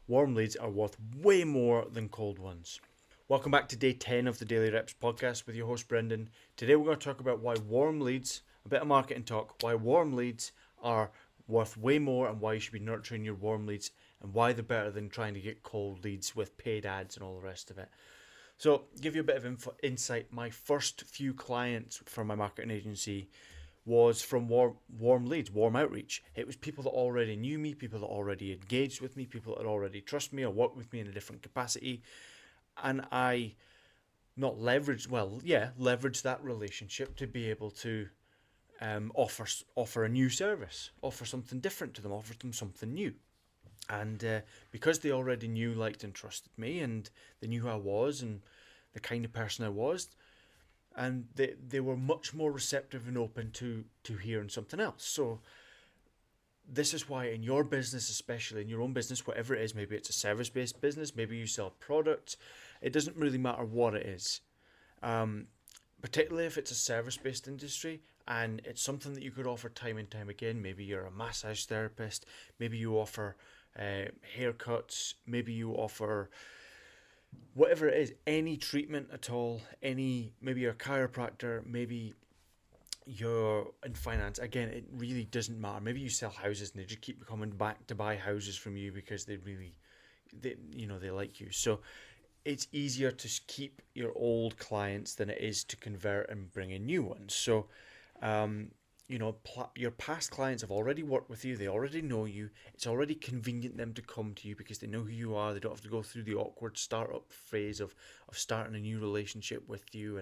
Warm leads are worth way more than cold ones. Welcome back to day 10 of the Daily Reps podcast with your host Brendan. Today we're going to talk about why warm leads, a bit of marketing talk, why warm leads are worth way more and why you should be nurturing your warm leads and why they're better than trying to get cold leads with paid ads and all the rest of it. So, give you a bit of insight. My first few clients for my marketing agency was from warm leads, warm outreach. It was people that already knew me, people that already engaged with me, people that already trust me or worked with me in a different capacity. And I not leveraged, well, yeah, leveraged that relationship to be able to offer a new service, offer something different to them, offer them something new. And because they already knew, liked, and trusted me, and they knew who I was and the kind of person I was, and they were much more receptive and open to hearing something else. So this is why in your business, especially in your own business, whatever it is, maybe it's a service-based business, maybe you sell products, it doesn't really matter what it is. Um, Particularly if it's a service-based industry and it's something that you could offer time and time again. Maybe you're a massage therapist, maybe you offer haircuts, maybe you offer whatever it is, any treatment at all, any, maybe you're a chiropractor, maybe you're in finance. Again, it really doesn't matter. Maybe you sell houses and they just keep coming back to buy houses from you because they like you. So it's easier to keep your old clients than it is to convert and bring in new ones. So um, your past clients have already worked with you, they already know you, it's already convenient them to come to you because they know who you are, they don't have to go through the awkward startup phase of starting a new relationship with you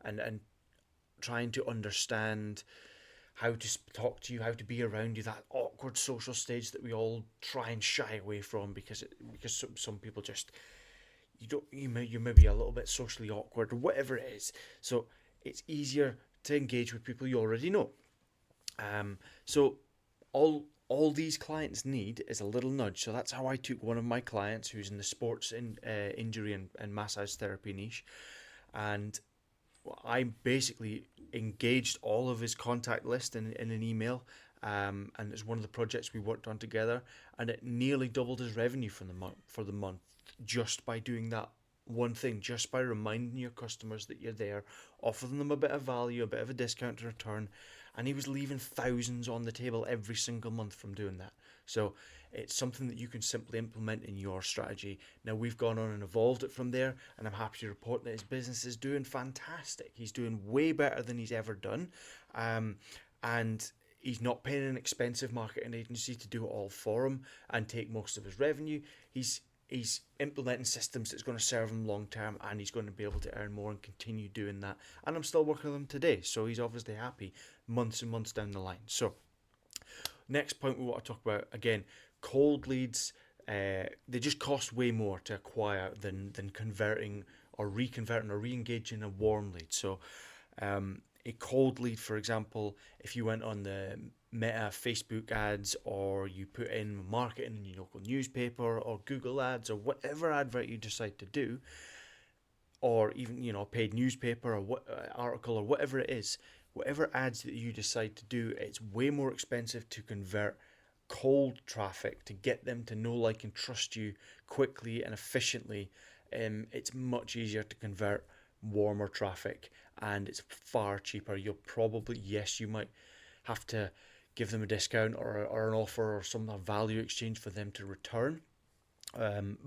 and trying to understand how to talk to you, how to be around you, that awkward social stage that we all try and shy away from because some people just you may be a little bit socially awkward or whatever it is. So it's easier to engage with people you already know. So all these clients need is a little nudge. So that's how I took one of my clients who's in the sports injury and massage therapy niche, and I basically engaged all of his contact list in an email, and it's one of the projects we worked on together, and it nearly doubled his revenue for the month just by doing that one thing, just by reminding your customers that you're there, offering them a bit of value, a bit of a discount to return, and he was leaving thousands on the table every single month from doing that. So it's something that you can simply implement in your strategy. Now we've gone on and evolved it from there, and I'm happy to report that his business is doing fantastic. He's doing way better than he's ever done, and he's not paying an expensive marketing agency to do it all for him and take most of his revenue. He's implementing systems that's going to serve him long term, and he's going to be able to earn more and continue doing that. And I'm still working with him today, so he's obviously happy months and months down the line. So next point we want to talk about, again, cold leads. They just cost way more to acquire than converting or reconverting or re-engaging a warm lead. So a cold lead, for example, if you went on the Meta Facebook ads or you put in marketing in your local newspaper or Google ads or whatever advert you decide to do, or even paid newspaper or what article or whatever it is, whatever ads that you decide to do, it's way more expensive to convert cold traffic, to get them to know, like, and trust you quickly and efficiently. It's much easier to convert warmer traffic, and it's far cheaper. You'll probably, yes, you might have to give them a discount or an offer or some value exchange for them to return,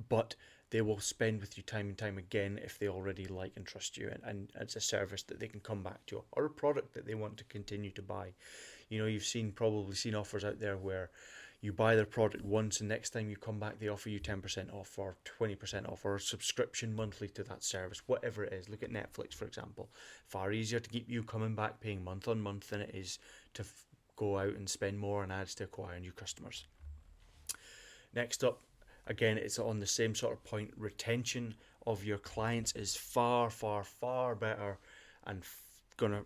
but they will spend with you time and time again if they already like and trust you, and it's a service that they can come back to or a product that they want to continue to buy. You've probably seen offers out there where you buy their product once and next time you come back they offer you 10% off or 20% off or a subscription monthly to that service, whatever it is. Look at Netflix, for example. Far easier to keep you coming back paying month on month than it is to go out and spend more on ads to acquire new customers. Next up, again, it's on the same sort of point. Retention of your clients is far, far, far better and going to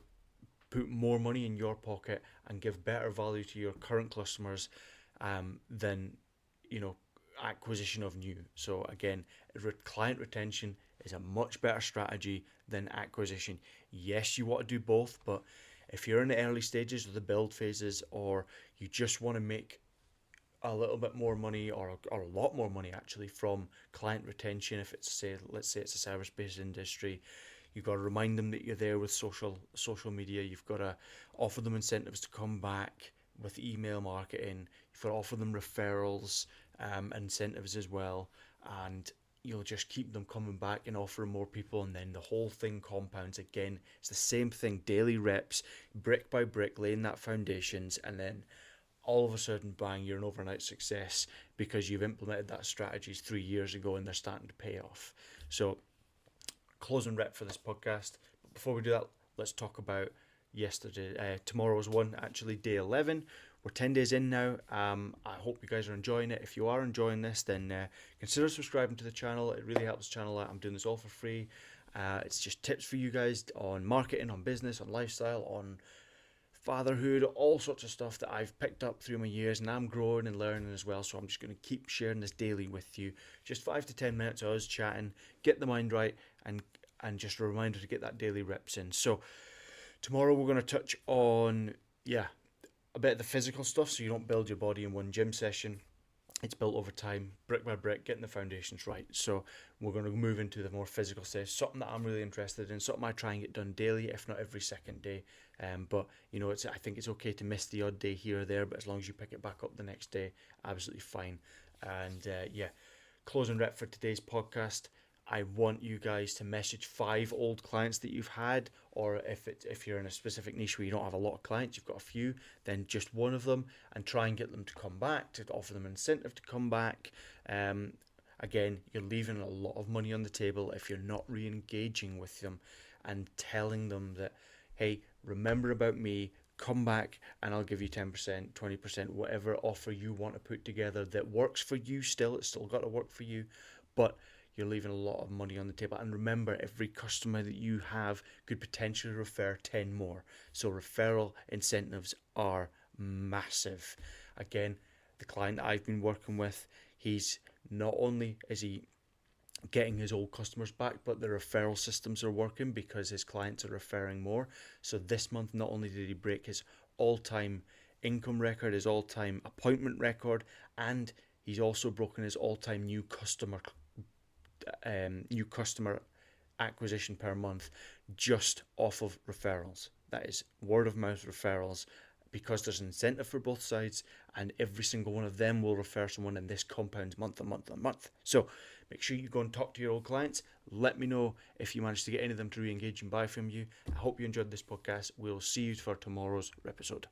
put more money in your pocket and give better value to your current customers than acquisition of new. So again, client retention is a much better strategy than acquisition. Yes, you want to do both, but if you're in the early stages of the build phases, or you just want to make a little bit more money, or a lot more money actually, from client retention. If it's, say, let's say it's a service-based industry, you've got to remind them that you're there with social media. You've got to offer them incentives to come back with email marketing. You've got to offer them referrals, incentives as well, and you'll just keep them coming back and offering more people, and then the whole thing compounds again. It's the same thing, daily reps, brick by brick, laying that foundations, and then all of a sudden, bang, you're an overnight success because you've implemented that strategies 3 years ago and they're starting to pay off. So, closing rep for this podcast. But before we do that, let's talk about tomorrow's one, actually, day 11. We're 10 days in now. I hope you guys are enjoying it. If you are enjoying this, then consider subscribing to the channel. It really helps the channel out. I'm doing this all for free. It's just tips for you guys on marketing, on business, on lifestyle, on fatherhood, all sorts of stuff that I've picked up through my years, and I'm growing and learning as well. So I'm just going to keep sharing this daily with you. Just 5 to 10 minutes of us chatting, get the mind right, and just a reminder to get that daily reps in. So tomorrow we're going to touch on a bit of the physical stuff, so you don't build your body in one gym session. It's built over time, brick by brick, getting the foundations right. So we're going to move into the more physical stuff, something that I'm really interested in, something I try and get done daily, if not every second day. But I think it's okay to miss the odd day here or there, but as long as you pick it back up the next day, absolutely fine. And closing rep for today's podcast. I want you guys to message 5 old clients that you've had, or if you're in a specific niche where you don't have a lot of clients, you've got a few, then just one of them, and try and get them to come back, to offer them an incentive to come back. Again, you're leaving a lot of money on the table if you're not re-engaging with them and telling them that, hey, remember about me, come back and I'll give you 10%, 20%, whatever offer you want to put together that works for you still. It's still got to work for you, but you're leaving a lot of money on the table. And remember, every customer that you have could potentially refer 10 more. So referral incentives are massive. Again, the client I've been working with, he's not only is he getting his old customers back, but the referral systems are working because his clients are referring more. So this month, not only did he break his all-time income record, his all-time appointment record, and he's also broken his all-time new customer acquisition per month just off of referrals. That is word of mouth referrals, because there's an incentive for both sides, and every single one of them will refer someone, and this compounds month on month on month. So make sure you go and talk to your old clients. Let me know if you managed to get any of them to re-engage and buy from you. I hope you enjoyed this podcast. We'll see you for tomorrow's episode.